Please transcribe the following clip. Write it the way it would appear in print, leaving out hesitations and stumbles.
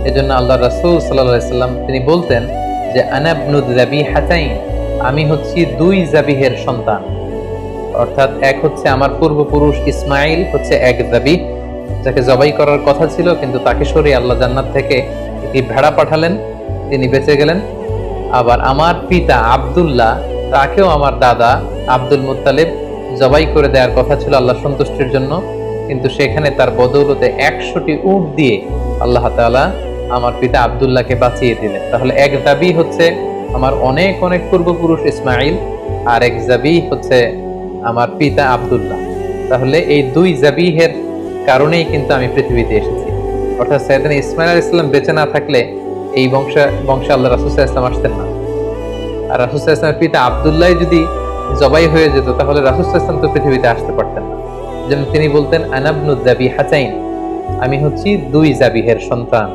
এজন্য আল্লাহ রাসূল সাল্লাল্লাহু আলাইহি সাল্লাম তিনি বলতেন যে আনা ইবনু যাবিহাতাইন, আমি হচ্ছি দুই যাবিহের সন্তান। অর্থাৎ এক হচ্ছে আমার পূর্বপুরুষ ইসমাইল হচ্ছে এক যাবিহ, যাকে জবাই করার কথা ছিল কিন্তু তাকে সরিয়ে আল্লাহ জান্নাত থেকে একটি ভেড়া পাঠালেন, তিনি বেঁচে গেলেন। আবার আমার পিতা আব্দুল্লাহ, তাকেও আমার দাদা আব্দুল মুত্তালিব জবাই করে দেওয়ার কথা ছিল আল্লাহ সন্তুষ্টির জন্য, কিন্তু সেখানে তার বদৌলতে 100টি উট দিয়ে আল্লাহ তাআলা আমার পিতা আব্দুল্লাহকে বাঁচিয়ে দিলেন। তাহলে এক যাবিহ হচ্ছে আমার অনেক অনেক পূর্বপুরুষ ইসমাইল, আর এক যাবিহ হচ্ছে আমার পিতা আব্দুল্লাহ। তাহলে এই দুই যাবিহের কারণেই কিন্তু আমি পৃথিবীতে এসেছি। অর্থাৎ সাইয়েদনা ইসমাইল আলাইহিস সালাম বেঁচে না থাকলে এই বংশে আল্লাহ রাসূল সাল্লাল্লাহু আলাইহি ওয়াসাল্লাম আসতেন না। আর রাসূল সাল্লাল্লাহু আলাইহি ওয়াসাল্লামের পিতা আব্দুল্লাহ যদি জবাই হয়ে যেত তাহলে রাসূল সাল্লাল্লাহু আলাইহি ওয়াসাল্লাম তো পৃথিবীতে আসতে পারতেন না। যেন তিনি বলতেন আনা ইবনু যাবিহাতাইন, আমি হচ্ছি দুই যাবিহের সন্তান।